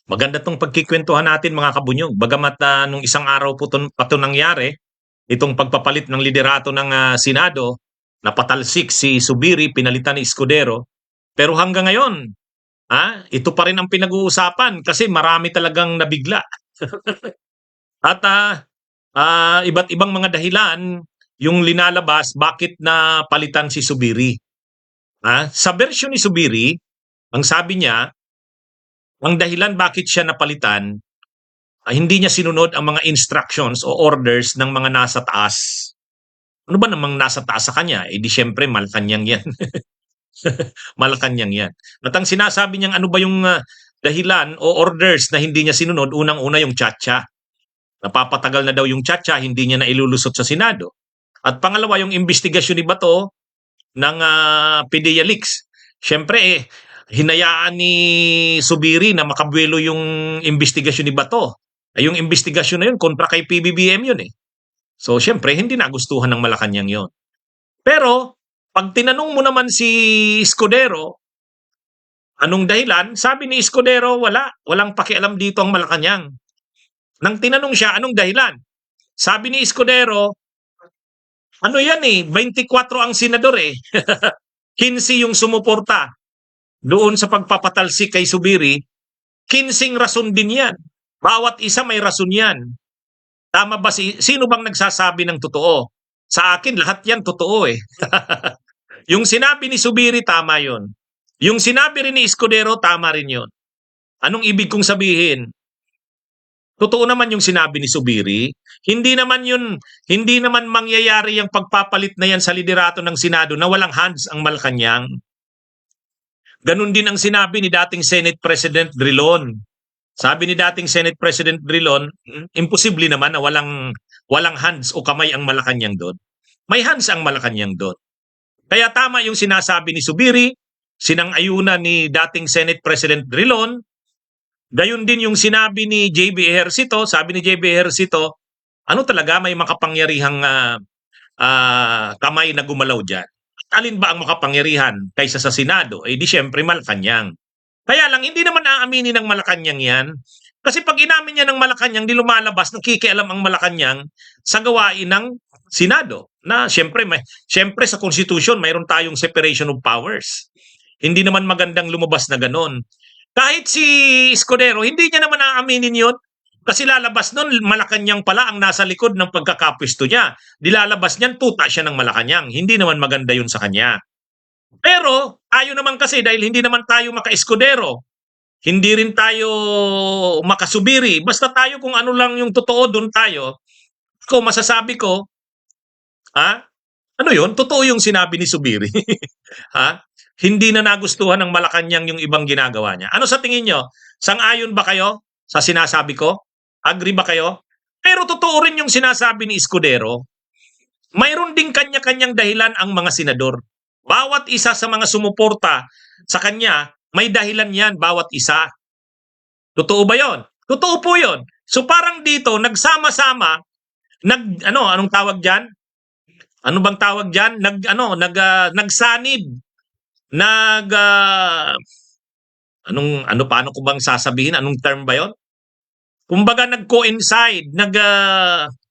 Maganda 'tong pagkikwentuhan natin mga kabunyog. Bagamat nung isang araw pa 'to nangyari, itong pagpapalit ng liderato ng Senado, napatalsik si Zubiri, pinalitan ni Escudero. Pero hanggang ngayon, ito pa rin ang pinag-uusapan kasi marami talagang nabigla. At iba't ibang mga dahilan yung linalabas bakit na palitan si Zubiri. Sa version ni Zubiri, ang sabi niya, ang dahilan bakit siya napalitan, hindi niya sinunod ang mga instructions o orders ng mga nasa taas. Ano ba namang nasa taas sa kanya? Eh di syempre Malacanang yan. Malacanang yan. At ang sinasabi niyang ano ba yung dahilan o orders na hindi niya sinunod, unang-una yung tiyatsa. Napapatagal na daw yung tiyatsa, hindi niya na ilulusot sa Senado. At pangalawa, yung investigasyon ni Bato ng PDEA leaks. Syempre hinayaan ni Zubiri na makabuelo yung investigasyon ni Bato. Ay yung investigasyon na yun kontra kay PBBM yun eh. So syempre hindi nagustuhan ng Malacanang yun. Pero pag tinanong mo naman si Escudero, anong dahilan? Sabi ni Escudero, walang pakialam dito ang Malacanang. Nang tinanong siya, anong dahilan? Sabi ni Escudero, ano yan 24 ang senador 15 yung sumuporta doon sa pagpapatalsik kay Zubiri, 15 rason din yan. Bawat isa may rason yan. Tama ba sino bang nagsasabi ng totoo? Sa akin, lahat yan totoo Yung sinabi ni Zubiri, tama yon. Yung sinabi rin ni Escudero, tama rin yon. Anong ibig kong sabihin? Totoo naman yung sinabi ni Zubiri. Hindi naman mangyayari yung pagpapalit na yan sa liderato ng Senado na walang hands ang Malacanang. Ganun din ang sinabi ni dating Senate President Drilon. Sabi ni dating Senate President Drilon, imposible naman na walang hands o kamay ang Malacanang doon. May hands ang Malacanang doon. Kaya tama yung sinasabi ni Zubiri, sinang-ayunan ni dating Senate President Drilon, gayon din yung sinabi ni JB Ejercito, sabi ni JB Ejercito, ano talaga may makapangyarihang kamay na gumalaw dyan? Alin ba ang makapangyarihan kaysa sa Senado? Eh di syempre Malacanang. Kaya lang, hindi naman aaminin ng Malacanang yan. Kasi pag inamin niya ng Malacanang, di lumalabas, nakikialam ang Malacanang sa gawain ng Senado. Na syempre sa Constitution, mayroon tayong separation of powers. Hindi naman magandang lumabas na ganon. Kahit si Escudero, hindi niya naman aaminin yun. Kasi lalabas nun, Malacanang pala ang nasa likod ng pagkakapwesto niya. Dilalabas niyan, tuta siya ng Malacanang. Hindi naman maganda yun sa kanya. Pero, tayo naman kasi, dahil hindi naman tayo maka-Escudero, hindi rin tayo makasubiri. Basta tayo kung ano lang yung totoo, doon tayo. Ako, masasabi ko, ano yun? Totoo yung sinabi ni Zubiri. Hindi na nagustuhan ng Malacanang yung ibang ginagawa niya. Ano sa tingin nyo? Sang-ayon ba kayo sa sinasabi ko? Agree ba kayo? Pero totoo rin yung sinasabi ni Escudero. Mayroon ding kanya-kanyang dahilan ang mga senador. Bawat isa sa mga sumuporta sa kanya, may dahilan yan, bawat isa. Totoo ba yon? Totoo po yon. So parang dito, nagsama-sama, anong tawag dyan? Ano bang tawag dyan? Nagsanib. Paano ko bang sasabihin? Anong term ba yon? Kumbaga nag-coincide,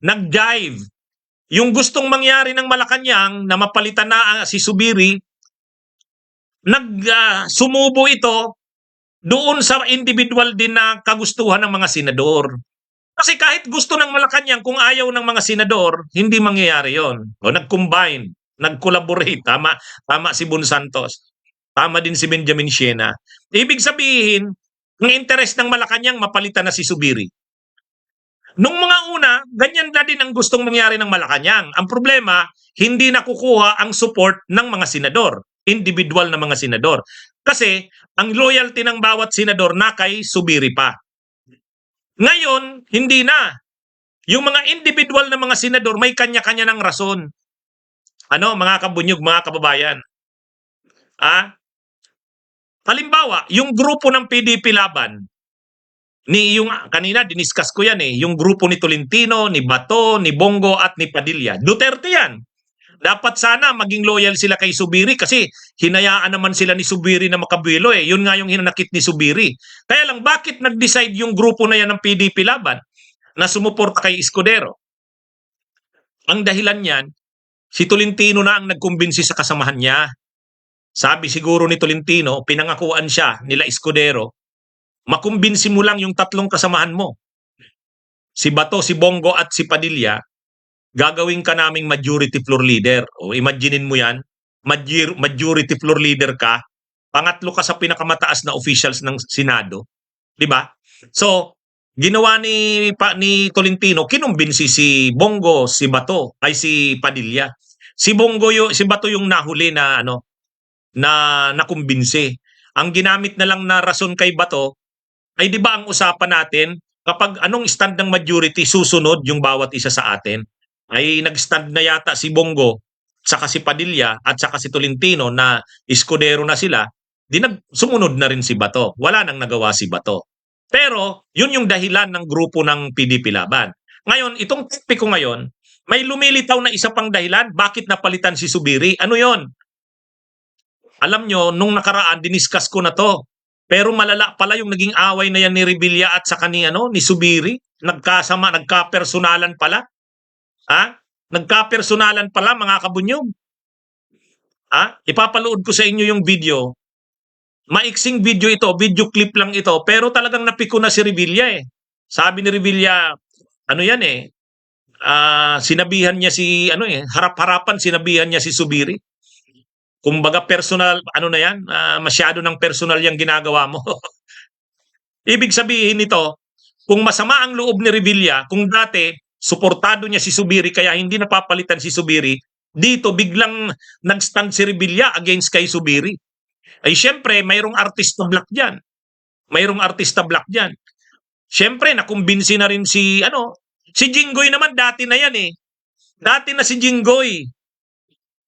nag-jive. Yung gustong mangyari ng Malacanang na mapalitan na si Zubiri, sumubo ito doon sa individual din na kagustuhan ng mga senador. Kasi kahit gusto ng Malacanang, kung ayaw ng mga senador, hindi mangyayari yon. O nag-combine, nag-collaborate. Tama si Bon Santos. Tama din si Benjamin Siena. Ibig sabihin, ang interes ng Malacanang, mapalitan na si Zubiri. Nung mga una, ganyan na din ang gustong mangyari ng Malacanang. Ang problema, hindi nakukuha ang support ng mga senador, individual na mga senador. Kasi ang loyalty ng bawat senador na kay Zubiri pa. Ngayon, hindi na. Yung mga individual na mga senador may kanya-kanya ng rason. Mga kabunyog, mga kababayan? Halimbawa, yung grupo ng PDP laban, kanina diniscuss ko yan yung grupo ni Tolentino, ni Bato, ni Bongo at ni Padilla. Duterte yan. Dapat sana maging loyal sila kay Subiri kasi hinayaan naman sila ni Subiri na makabilo eh. Yun nga yung hinanakit ni Subiri. Kaya lang, bakit nag-decide yung grupo na yan ng PDP Laban na sumuporta kay Escudero? Ang dahilan niyan, si Tolentino na ang nagkumbinsi sa kasamahan niya. Sabi siguro ni Tolentino, pinangakuan siya nila Escudero, makumbinsi mo lang yung tatlong kasamahan mo. Si Bato, si Bongo at si Padilla, gagawin ka naming majority floor leader. O imaginein mo yan, majority floor leader ka, pangatlo ka sa pinakamataas na officials ng Senado. Di ba? So, ginawa ni Tolentino, kinumbinsi si Bongo, si Bato, ay si Padilla. Si Bato yung nahuli na nakumbinsi. Ang ginamit na lang na rason kay Bato ay di ba ang usapan natin, kapag anong stand ng majority, susunod yung bawat isa sa atin. Ay nag-stand na yata si Bongo, saka si Padilla, at saka si Tolentino na Escudero na sila, sumunod na rin si Bato. Wala nang nagawa si Bato. Pero yun yung dahilan ng grupo ng PDP Laban. Ngayon, itong topic ko ngayon, may lumilitaw na isa pang dahilan, bakit napalitan si Subiri? Ano yon? Alam nyo, nung nakaraan, diniscuss ko na to. Pero malala pala yung naging away na yan ni Revilla at saka ni Subiri. Nagkapersonalan pala. Ha? Nagkapersonalan pala, mga kabunyog. Ha? Ipapalood ko sa inyo yung video. Maiksing video ito, video clip lang ito, pero talagang napiko na si Revilla eh. Sabi ni Revilla, sinabihan niya si, harap-harapan sinabihan niya si Subiri. Kumbaga personal, masyado ng personal yung ginagawa mo. Ibig sabihin nito, kung masama ang loob ni Revilla, kung dati, suportado niya si Subiri kaya hindi napapalitan si Subiri, dito biglang nag-stand si Revilla against kay Subiri. Ay syempre, mayroong artista block dyan. Mayroong artista block dyan. Syempre, nakumbinsi na rin si Jinggoy naman, dati na yan eh. Dati na si Jinggoy.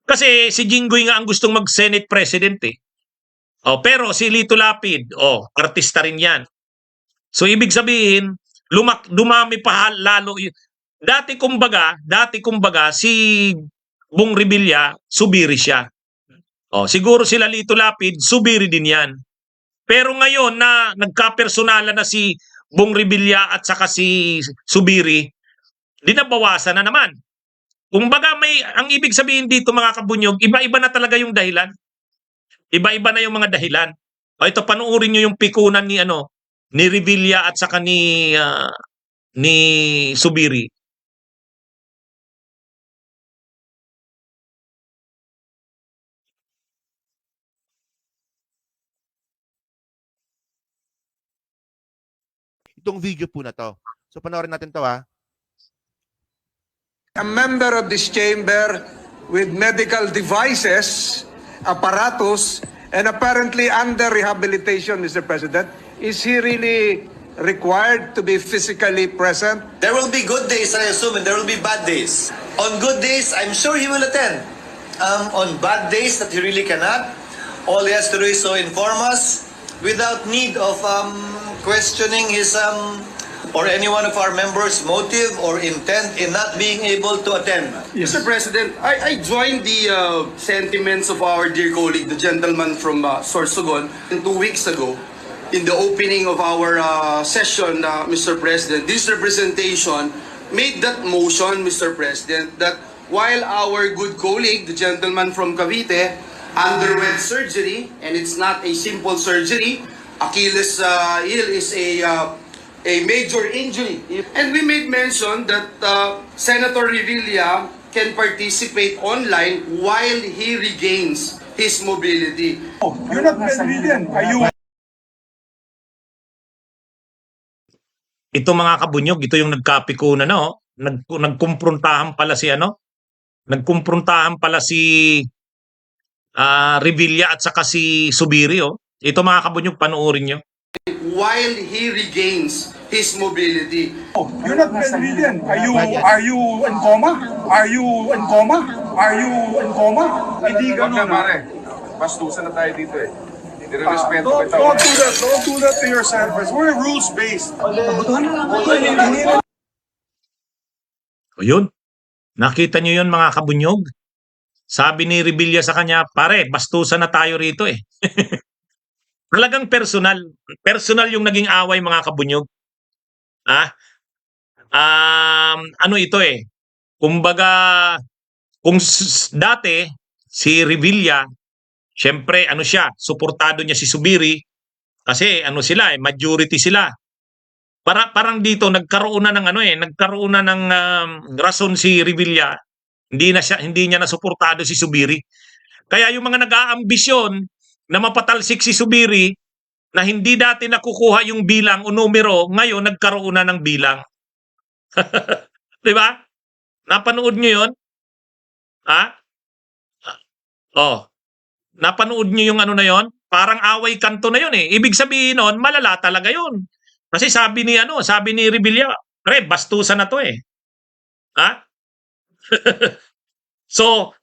Kasi si Jinggoy nga ang gustong mag-Senate President eh. Pero si Lito Lapid, artista rin yan. So ibig sabihin, dumami pa lalo. Dati kumbaga si Bong Revilla, Subiri siya. Siguro sila Lito Lapid, Subiri din yan. Pero ngayon na nagka-personalan na si Bong Revilla at saka si Subiri, dinabawasan na naman. Kumbaga ang ibig sabihin dito mga kabunyog, iba-iba na talaga yung dahilan. Iba-iba na yung mga dahilan. Ito, panuorin nyo yung pikunan ni Revilla at saka ni Subiri. Itong video po na to. So panoorin natin to ha. A member of this chamber with medical devices, apparatus, and apparently under rehabilitation, Mr. President. Is he really required to be physically present? There will be good days, I assume, and there will be bad days. On good days, I'm sure he will attend. On bad days that he really cannot, all he has to do is to inform us without need of questioning his or any one of our members' motive or intent in not being able to attend. Mr. President, I joined the sentiments of our dear colleague, the gentleman from Sorsogon, 2 weeks ago, in the opening of our session, Mr. President. This representation made that motion, Mr. President, that while our good colleague, the gentleman from Cavite, underwent surgery, and it's not a simple surgery, Achilles heel is a major injury. And we made mention that Senator Revilla can participate online while he regains his mobility. You're not bedridden. Are you? Ito mga kabunyog, ito yung nagkapiko na nagkumprontahan pala si nagkumprontahan pala si Revilla at saka si Subiri Ito mga kabunyog, panoorin nyo. While he regains his mobility. You're not bedridden. Are you in coma? Are you in coma? Are you in coma? Hindi ganun. Bastusan na tayo dito eh. Nire-respeto kita. Don't do that to yourself. We're rules-based. Yun. Nakita nyo yun mga kabunyog? Sabi ni Revilla sa kanya, pare, bastusan na tayo rito eh. Talagang personal. Personal yung naging away mga kabunyog. Ah, ano ito eh. Kumbaga, kung dati, si Revilla, syempre, ano siya, suportado niya si Subiri, kasi ano sila eh, majority sila. Parang dito, nagkaroon na ng ano eh, nagkaroon na ng rason si Revilla, hindi niya nasuportado si Subiri. Kaya yung mga nag-aambisyon na mapatalsik si Subiri, na hindi dati nakukuha yung bilang o numero, ngayon nagkaroon na ng bilang. Di ba? Napanood nyo yun? Ha? Oh. Napanood nyo yung ano na yon? Parang away kanto na yun eh. Ibig sabihin nun, malala talaga yun. Kasi sabi ni Revilla, pre, bastusan na to eh. Ha? So,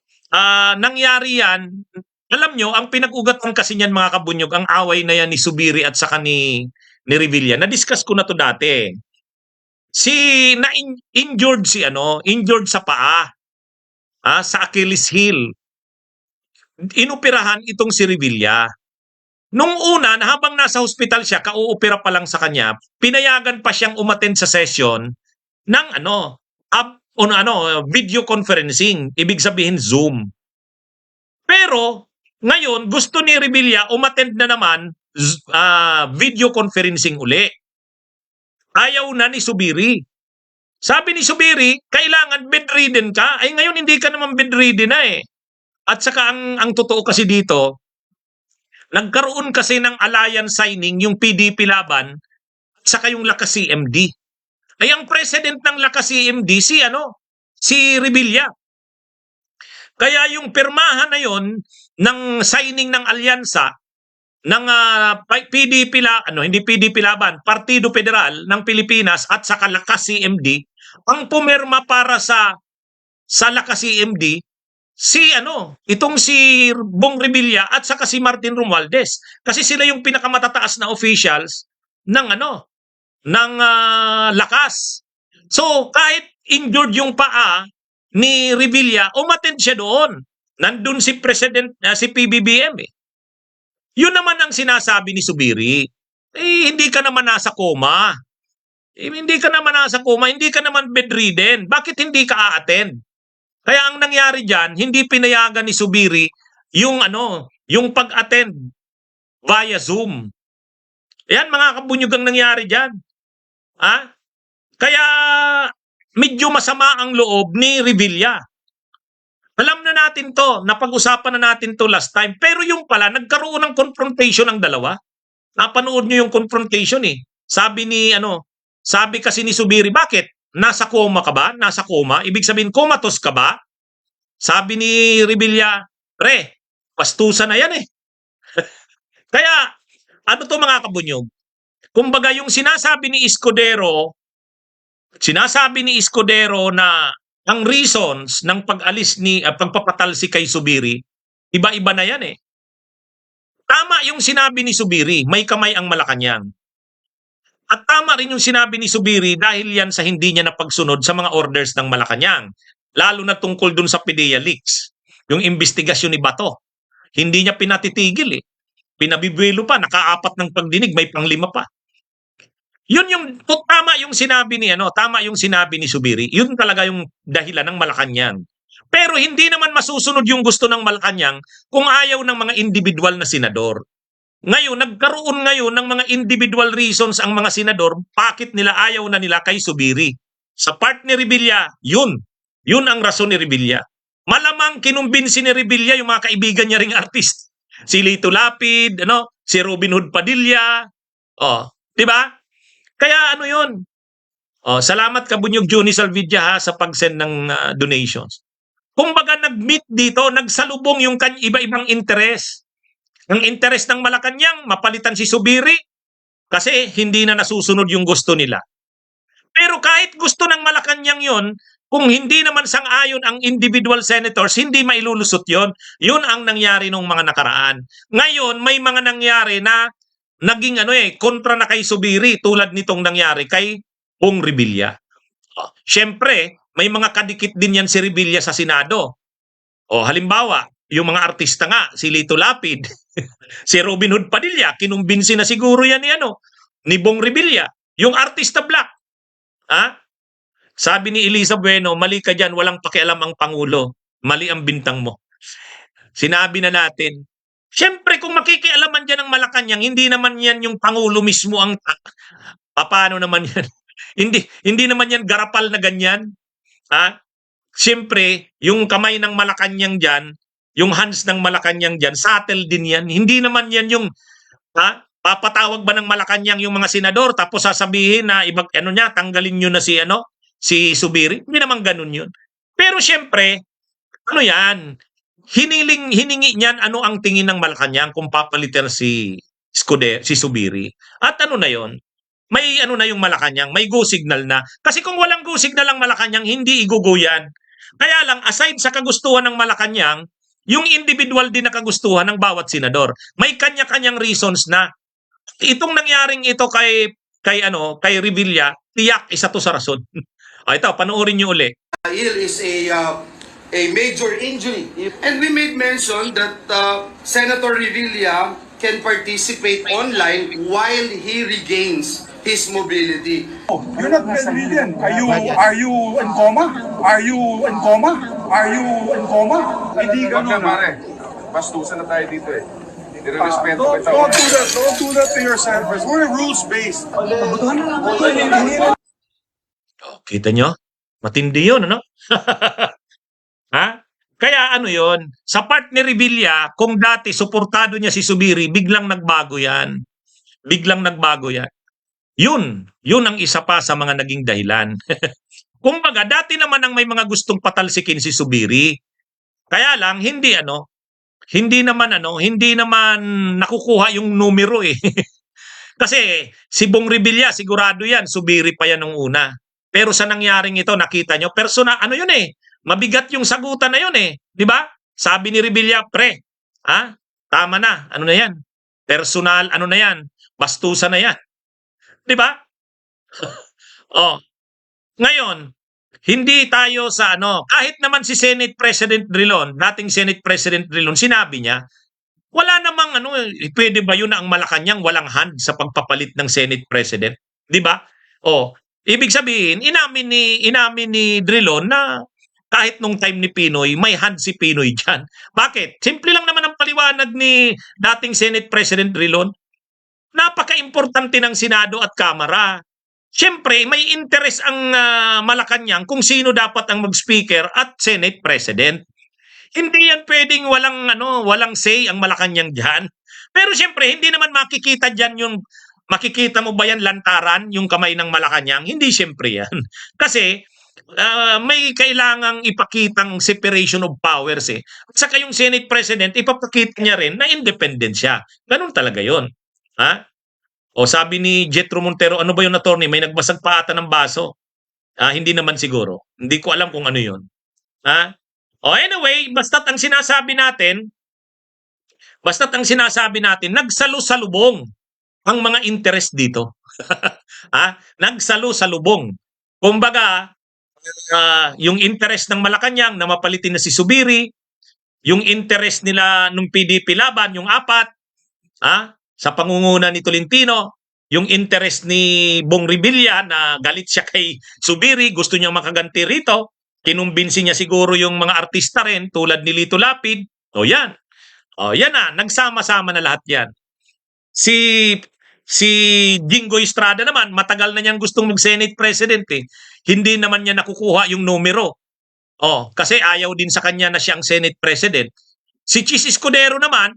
nangyari yan. Alam nyo, ang pinag-ugatan kasi niyan mga kabunyog, ang away na yan ni Subiri at saka ni Revilla. Na-discuss ko na to dati. Injured injured sa paa. Sa Achilles heel. Inoperahan itong si Revilla. Nung una, habang nasa hospital siya, kauopera pa lang sa kanya, pinayagan pa siyang umattend sa session ng video conferencing, ibig sabihin Zoom. Pero ngayon, gusto ni Revilla umattend na naman video conferencing uli. Ayaw na ni Subiri. Sabi ni Subiri, kailangan bedridden ka. Ay ngayon hindi ka naman bedridden na eh. At saka ang totoo kasi dito, nagkaroon kasi ng alliance signing yung PDP laban at saka yung Lakas CMD. Ay ang president ng Lakas CMD si Revilla. Kaya yung pirmahan na yon ng signing ng alyansa ng PDP hindi PDP laban, Partido Federal ng Pilipinas at saka Lakas CMD, ang pumirma para sa Lakas CMD itong si Bong Revilla at saka si Martin Romualdez. Kasi sila yung pinakamatataas na officials ng Lakas. So kahit injured yung paa ni Revilla, umattend siya doon. Nandun si si PBBM eh. Yun naman ang sinasabi ni Subiri. Hindi ka naman nasa coma. Hindi ka naman nasa coma, hindi ka naman bedridden. Bakit hindi ka a-attend? Kaya ang nangyari diyan, hindi pinayagan ni Subiri yung pag-attend via Zoom. Yan mga kabunyog ang nangyari diyan. Kaya medyo masama ang loob ni Revilla. Alam na natin to, napag-usapan na natin to last time. Pero yung pala, nagkaroon ng confrontation ang dalawa. Napanood nyo yung confrontation eh. Sabi kasi ni Subiri, bakit? Nasa coma ka ba? Nasa coma? Ibig sabihin, comatose ka ba? Sabi ni Revilla, pre, pastusan na yan eh. Kaya, mga kabunyog? Kumbaga yung sinasabi ni Escudero na ang reasons ng pag-alis pagpapatalsik kay Subiri, iba-iba na yan eh. Tama yung sinabi ni Subiri, may kamay ang Malacanang. At tama rin yung sinabi ni Subiri dahil yan sa hindi niya napagsunod sa mga orders ng Malacanang. Lalo na tungkol dun sa PDEA leaks. Yung investigasyon ni Bato. Hindi niya pinatitigil eh. Pinabibwelo pa, naka-4 ng pagdinig, may pang-5 pa. Tama yung sinabi ni Subiri. Yun talaga yung dahilan ng Malacanang. Pero hindi naman masusunod yung gusto ng Malacanang kung ayaw ng mga individual na senador. Ngayon, nagkaroon ngayon ng mga individual reasons ang mga senador, bakit ayaw na nila kay Subiri. Sa part ni Revilla, yun ang rason ni Revilla. Malamang kinumbinsi ni Revilla yung mga kaibigan niya ring artist. Si Lito Lapid, si Robin Hood Padilla, di ba? Kaya yun? Salamat Kabunyog Juni Salvidja sa pag-send ng donations. Kumbaga nag-meet dito, nagsalubong yung iba-ibang interes. Ang interes ng Malacanang, mapalitan si Subiri kasi hindi na nasusunod yung gusto nila. Pero kahit gusto ng Malacanang yon, kung hindi naman sang-ayon ang individual senators, hindi mailulusot yon. Yun ang nangyari nung mga nakaraan. Ngayon, may mga nangyari na naging kontra na kay Subiri tulad nitong nangyari kay Bong Revilla. Siyempre, may mga kadikit din yan si Revilla sa Senado. O halimbawa, yung mga artista nga, si Lito Lapid, si Robin Hood Padilla, kinumbinsi na siguro yan ni Bong Revilla. Yung artista black, ha? Sabi ni Elisa Bueno, mali ka dyan, walang pakialam ang Pangulo. Mali ang bintang mo. Sinabi na natin, siyempre kung makikialaman dyan ang Malacanang, hindi naman yan yung Pangulo mismo ang... Paano naman yan? hindi naman yan garapal na ganyan. Ha? Siyempre, yung kamay ng Malacanang dyan, yung hands ng Malacanang dyan, subtle din yan. Hindi naman yan yung... papatawag ba ng Malacanang yung mga senador tapos sasabihin na tanggalin nyo na si Subiri? Hindi naman ganun yun. Pero siyempre, yan? Hiningi niyan ano ang tingin ng Malacanang kung papalitan si Subiri. At na yon? May na yung Malacanang, may go signal na. Kasi kung walang go signal ang Malacanang, hindi igugo yan. Kaya lang, aside sa kagustuhan ng Malacanang, yung individual din na kagustuhan ng bawat senador. May kanya-kanyang reasons na. Itong nangyaring ito kay Revilla, tiyak isa to sa rason. Ito, panoorin niyo uli. Ill is a major injury. And we made mention that Senator Revilla can participate online while he regains his mobility. You're not bedridden. Are you in coma? Are you in coma? Are you in coma? Hindi Wag ganun. na pare. Bastusan na tayo dito eh. Nirerespeto kita. Don't do that to yourself. We're rules-based. Kita nyo? Matindi yun, ano? Ha? Kaya yon? Sa part ni Revilla, kung dati suportado niya si Subiri, biglang nagbago yan. Biglang nagbago yan. Yun ang isa pa sa mga naging dahilan. Kumbaga, dati naman ang may mga gustong patalsikin si Subiri. Kaya lang, hindi naman nakukuha yung numero eh. Kasi si Bong Revilla, sigurado yan, Subiri pa yan nung una. Pero sa nangyaring ito, nakita nyo, personal, yun eh, mabigat yung sagutan na yun eh. Di ba? Sabi ni Revilla, pre, tama na, na yan? Personal, na yan? Bastusan na yan. Di ba? Ngayon, hindi tayo sa kahit naman si Senate President Drilon, dating Senate President Drilon, sinabi niya, wala namang pwede ba yun na ang Malacanang walang hand sa pagpapalit ng Senate President? Di ba? Ibig sabihin, inamin ni Drilon na kahit nung time ni Pinoy, may hand si Pinoy dyan. Bakit? Simple lang naman ang paliwanag ni dating Senate President Drilon. Napaka-importante ng Senado at Kamara. Siyempre, may interest ang Malacanang kung sino dapat ang mag-speaker at Senate President. Hindi yan pwedeng walang say ang Malacanang dyan. Pero siyempre, hindi naman makikita dyan makikita mo ba yan lantaran, yung kamay ng Malacanang? Hindi siyempre yan. Kasi, may kailangang ipakitang separation of powers eh. At saka yung Senate President, ipapakita niya rin na independent siya. Ganun talaga yon. Ha? Sabi ni Jetro Montero, ano ba yung attorney? May nagbasag pa ata ng baso. Hindi naman siguro. Hindi ko alam kung ano yun. Anyway, basta't ang sinasabi natin, nagsalu-salubong ang mga interest dito. Nagsalu-salubong. Kumbaga, yung interest ng Malacanang na mapalitin na si Subiri, yung interest nila nung PDP laban, yung apat, sa pangunguna ni Tolentino, yung interest ni Bong Revilla na galit siya kay Subiri, gusto niyang makaganti rito, kinumbinsi niya siguro yung mga artista rin tulad ni Lito Lapid. Yan. Yan na, nagsama-sama na lahat yan. Si Jingo Estrada naman, matagal na niyang gustong mag-Senate President eh. Hindi naman niya nakukuha yung numero. Kasi ayaw din sa kanya na siya ang Senate President. Si Chis Escudero naman,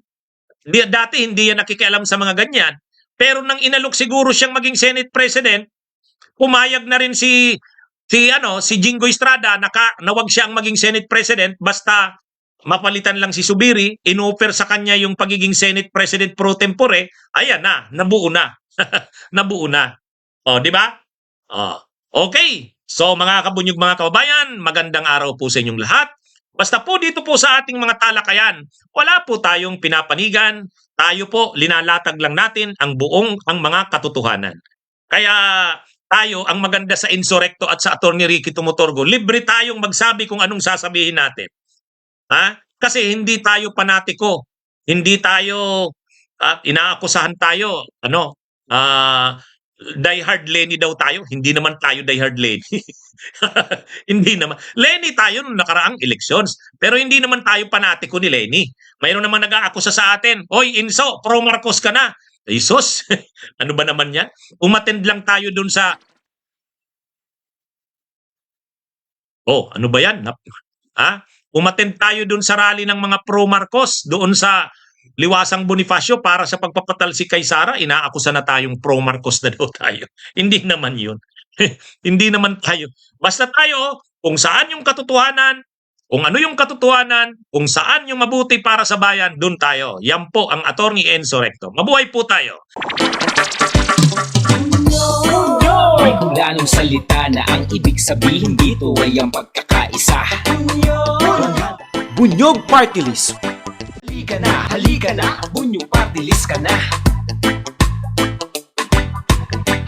dati hindi yan nakikialam sa mga ganyan. Pero nang inalok siguro siyang maging Senate President, pumayag na rin si Jingo Estrada na wag siyang maging Senate President basta mapalitan lang si Subiri, inoffer sa kanya yung pagiging Senate President pro tempore, ayan na, nabuo na. Nabuo na. Di ba? Okay. So mga kabunyog, mga kababayan, magandang araw po sa inyong lahat. Basta po dito po sa ating mga talakayan, wala po tayong pinapanigan. Tayo po, linalatag lang natin ang mga katotohanan. Kaya tayo, ang maganda sa Insurrecto at sa Attorney Ricky Tumutorgo, libre tayong magsabi kung anong sasabihin natin. Kasi hindi tayo panatiko. Hindi tayo inaakusahan tayo diehard Lenny daw tayo. Hindi naman tayo diehard Lenny. Hindi naman. Lenny tayo nung nakaraang elections. Pero hindi naman tayo panatiko ni Lenny. Mayroon naman nag-aakusa sa atin, "Hoy, Inso, pro Marcos ka na." Jesus, ano ba naman yan? Umattend lang tayo dun sa... Oh, ano ba yan? Umattend tayo dun sa rally ng mga pro Marcos doon sa Liwasang Bonifacio para sa pagpapatalsik kay Sara. Inaakusa na tayong pro Marcos na daw tayo. Hindi naman yun. Hindi naman tayo. Basta tayo, kung saan yung katotohanan, kung ano yung katotohanan, kung saan yung mabuti para sa bayan, dun tayo. Yan po ang Attorney Enzo Recto. Mabuhay po tayo. May hulanong salita na ang ibig sabihin dito ay ang pagkakaisa. Bunyog Party List. Halika na, Bunyog Party List ka na.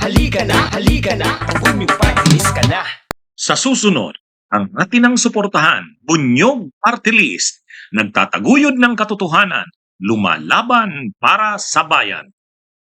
Halika na, Bunyog Party List ka na. Sa susunod, ang atinang suportahan, Bunyog Party List, nagtataguyod ng katotohanan, lumalaban para sa bayan.